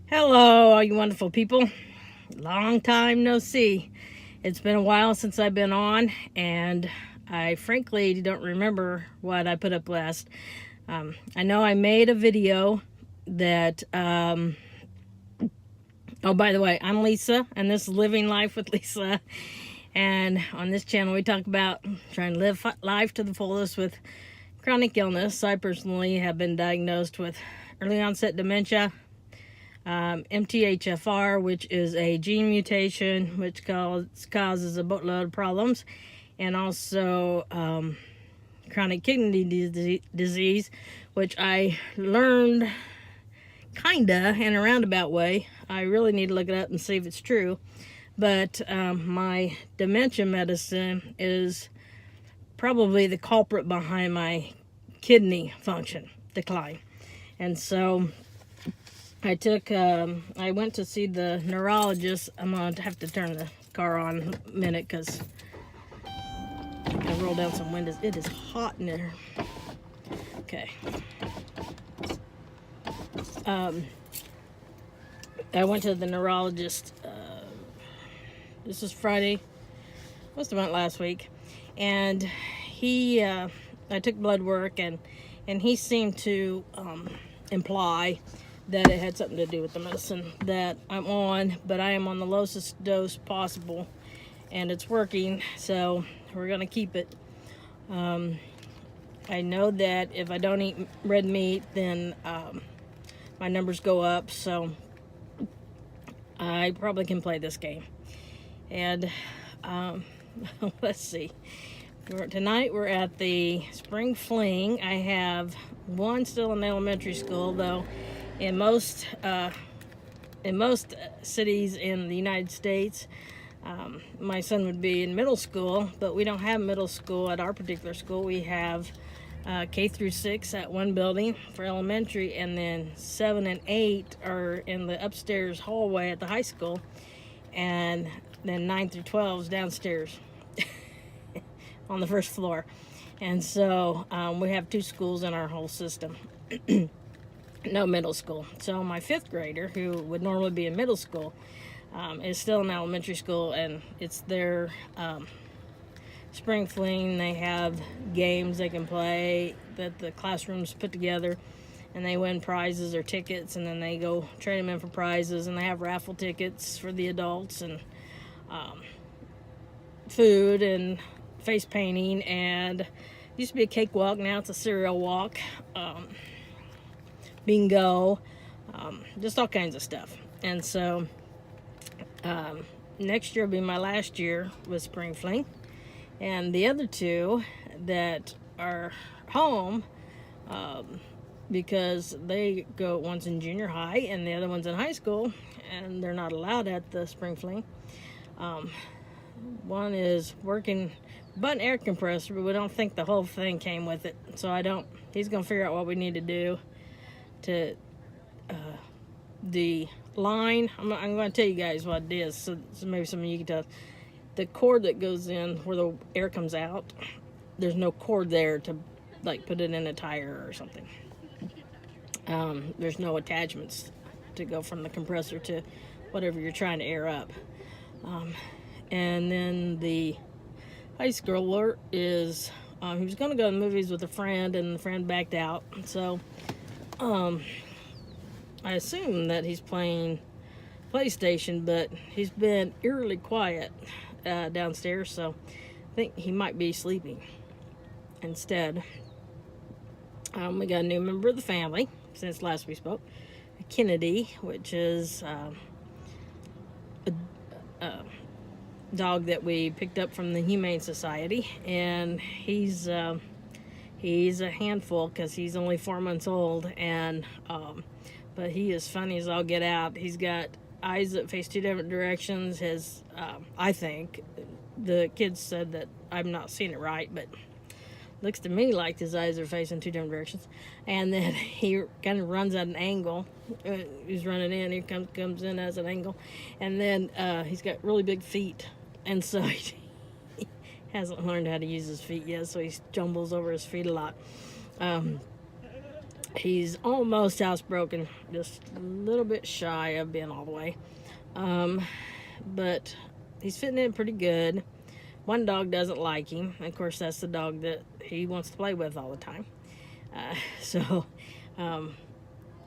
Hello, all you wonderful people. Long time no see. It's been a while since I've been on, and I frankly don't remember what I put up last. I know I made a video that, oh, by the way, I'm Lisa, and this is Living Life with Lisa. And on this channel, we talk about trying to live life to the fullest with chronic illness. I personally have been diagnosed with early onset dementia, MTHFR, which is a gene mutation which causes a boatload of problems, and also chronic kidney disease, which I learned kinda in a roundabout way. I really need to look it up and see if it's true. But my dementia medicine is probably the culprit behind my kidney function decline. And so I went to see the neurologist. I'm going to have to turn the car on a minute because I'm going to roll down some windows. It is hot in there. Okay. I went to the neurologist. This is Friday. Must have went last week. And I took blood work, and he seemed to imply that it had something to do with the medicine that I'm on, but I am on the lowest dose possible, and it's working, so we're going to keep it. I know that if I don't eat red meat, then my numbers go up, so I probably can play this game. And let's see. Tonight we're at the spring fling. I have one still in elementary school, though. In most cities in the United States, my son would be in middle school, but we don't have middle school at our particular school. We have K through 6 at one building for elementary, and then 7 and 8 are in the upstairs hallway at the high school, and then 9 through 12 is downstairs on the first floor. And so we have 2 schools in our whole system. No middle school. So my 5th grader, who would normally be in middle school, is still in elementary school, and it's their spring fling. They have games they can play that the classrooms put together, and they win prizes or tickets, and then they go trade them in for prizes, and they have raffle tickets for the adults, and food and face painting, and it used to be a cakewalk, now it's a cereal walk. Bingo, just all kinds of stuff. And so next year will be my last year with spring fling, and the other 2 that are home, because they go, one's in junior high and the other one's in high school, and they're not allowed at the spring fling. One is working but an air compressor, but we don't think the whole thing came with it, so he's gonna figure out what we need to do to the line. I'm going to tell you guys what it is, so maybe some of you can tell. The cord that goes in where the air comes out, there's no cord there to like put it in a tire or something. There's no attachments to go from the compressor to whatever you're trying to air up. And then the high schooler is he was going to go to the movies with a friend, and the friend backed out, so I assume that he's playing PlayStation, but he's been eerily quiet downstairs, so I think he might be sleeping instead. We got a new member of the family since last we spoke, Kennedy, which is a dog that we picked up from the Humane Society, and he's a handful because he's only 4 months old, and but he is funny as all get out. He's got eyes that face 2 different directions. I think the kids said that I'm not seeing it right, but looks to me like his eyes are facing 2 different directions. And then he kind of runs at an angle. He's running in, he comes in as an angle, and then he's got really big feet, and so he hasn't learned how to use his feet yet, so he stumbles over his feet a lot. He's almost housebroken, just a little bit shy of being all the way. But he's fitting in pretty good. One dog doesn't like him. Of course, that's the dog that he wants to play with all the time. So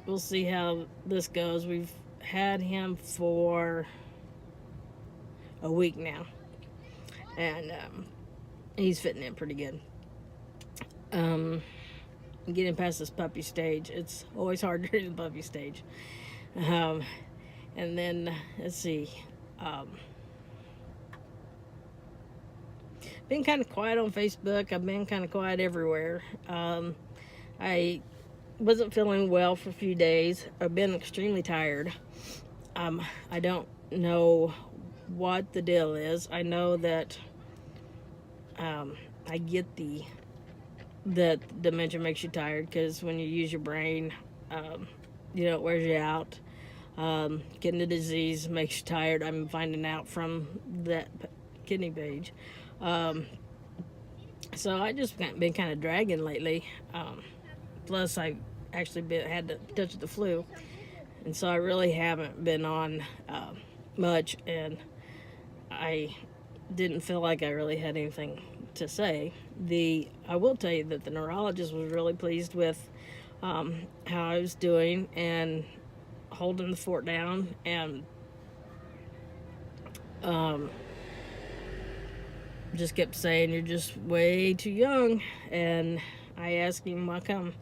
we'll see how this goes. We've had him for a week now, and he's fitting in pretty good. Getting past this puppy stage, it's always hard during the puppy stage. And then let's see. Been kind of quiet on Facebook. I've been kind of quiet everywhere. I wasn't feeling well for a few days. I've been extremely tired. I don't know what the deal is. I know that I get that dementia makes you tired, because when you use your brain, it wears you out. Getting the disease makes you tired. I'm finding out from that kidney page. So I just been kind of dragging lately. Plus, I actually had to touch the flu, and so I really haven't been on much, and I didn't feel like I really had anything to say. I will tell you that the neurologist was really pleased with how I was doing and holding the fort down, and just kept saying, "You're just way too young." And I asked him, "Why come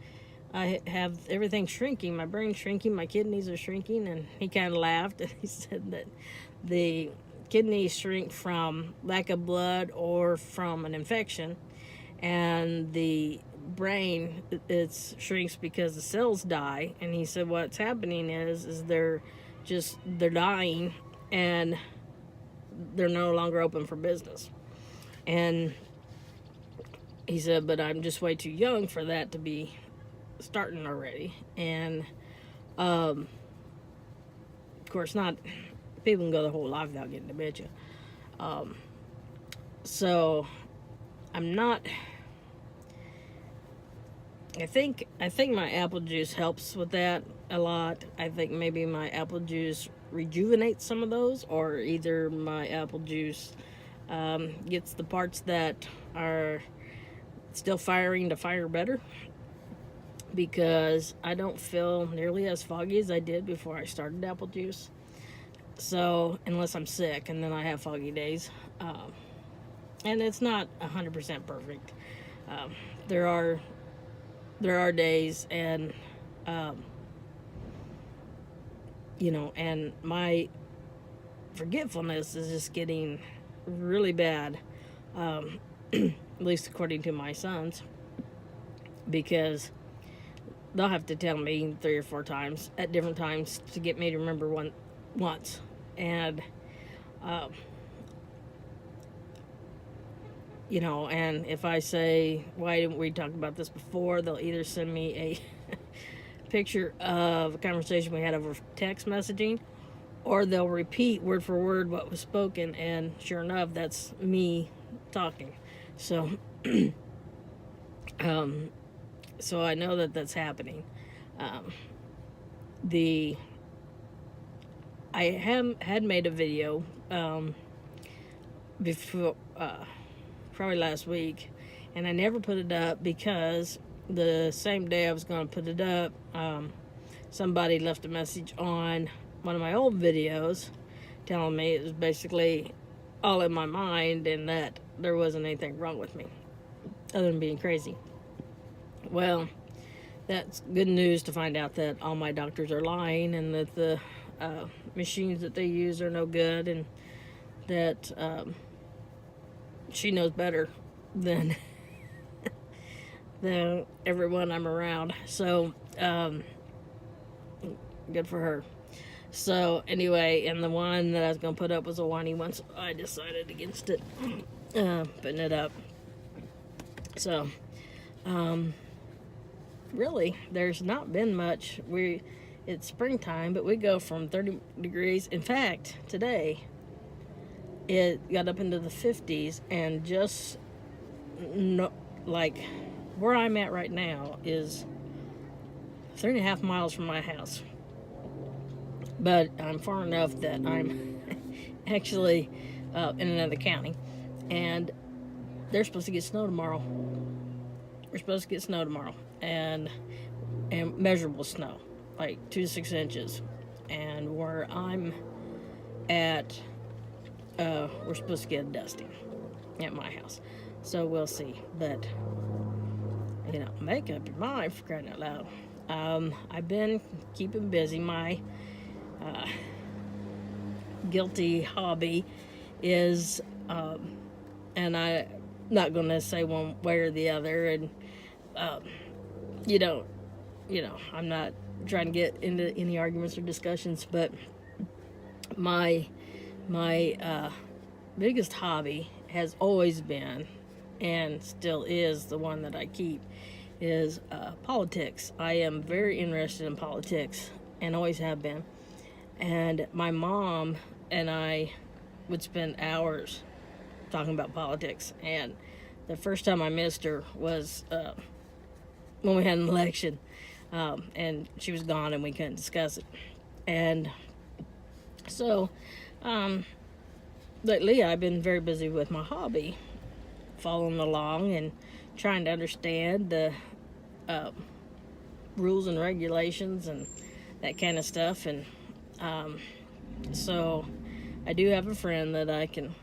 I have everything shrinking? My brain's shrinking, my kidneys are shrinking." And he kind of laughed, and he said that the kidneys shrink from lack of blood or from an infection, and the brain, it shrinks because the cells die. And he said what's happening is they're dying, and they're no longer open for business. And he said, but I'm just way too young for that to be starting already. And of course, not people can go their whole life without getting dementia. So I'm not. I think my apple juice helps with that a lot. I think maybe my apple juice rejuvenates some of those, or either my apple juice gets the parts that are still firing to fire better, because I don't feel nearly as foggy as I did before I started apple juice. So unless I'm sick, and then I have foggy days, and it's not 100% perfect. There are days, and and my forgetfulness is just getting really bad, at least according to my sons, because they'll have to tell me 3 or 4 times at different times to get me to remember once. And and if I say, "Why didn't we talk about this before?" they'll either send me a picture of a conversation we had over text messaging, or they'll repeat word for word what was spoken, and sure enough, that's me talking. So so I know that that's happening. I had made a video before, probably last week, and I never put it up because the same day I was going to put it up, somebody left a message on one of my old videos telling me it was basically all in my mind, and that there wasn't anything wrong with me other than being crazy. Well, that's good news to find out that all my doctors are lying, and that the machines that they use are no good, and that she knows better than than everyone I'm around. So good for her. So anyway, and the one that I was going to put up was a whiny one, so I decided against it, putting it up. So really, there's not been much. It's springtime, but we go from 30 degrees. In fact, today it got up into the 50s, and just like where I'm at right now is 3.5 miles from my house. But I'm far enough that I'm actually in another county. And they're supposed to get snow tomorrow. We're supposed to get snow tomorrow. And measurable snow, like 2 to 6 inches. And where I'm at, we're supposed to get a dusting at my house. So we'll see. But, make up your mind, for crying out loud. I've been keeping busy. My guilty hobby is, and I'm not going to say one way or the other, and I'm not trying to get into any arguments or discussions, but my biggest hobby has always been, and still is the one that I keep, is politics. I am very interested in politics, and always have been. And my mom and I would spend hours talking about politics. And the first time I missed her was when we had an election, and she was gone and we couldn't discuss it. And so lately I've been very busy with my hobby, following along and trying to understand the rules and regulations and that kind of stuff. And so I do have a friend that I can,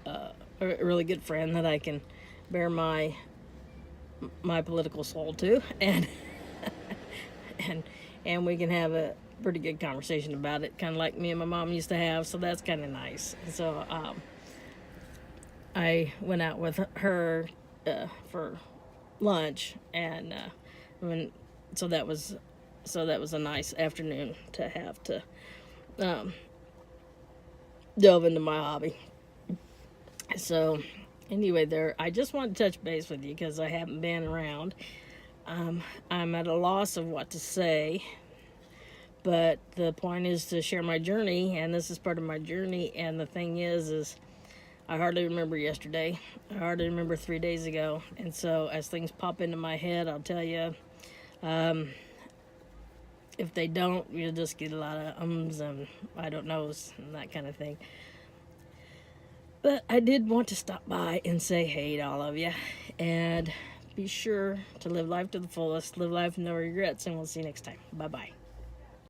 a really good friend that I can bare my political soul to, and and we can have a pretty good conversation about it, kind of like me and my mom used to have. So that's kind of nice. So I went out with her for lunch, and so that was a nice afternoon to have to delve into my hobby. So anyway, I just want to touch base with you because I haven't been around. I'm at a loss of what to say, but the point is to share my journey, and this is part of my journey. And the thing is I hardly remember yesterday. I hardly remember 3 days ago. And so as things pop into my head, I'll tell you. If they don't, you'll just get a lot of ums and I don't knows and that kind of thing. But I did want to stop by and say hey to all of you. And be sure to live life to the fullest. Live life with no regrets. And we'll see you next time. Bye-bye.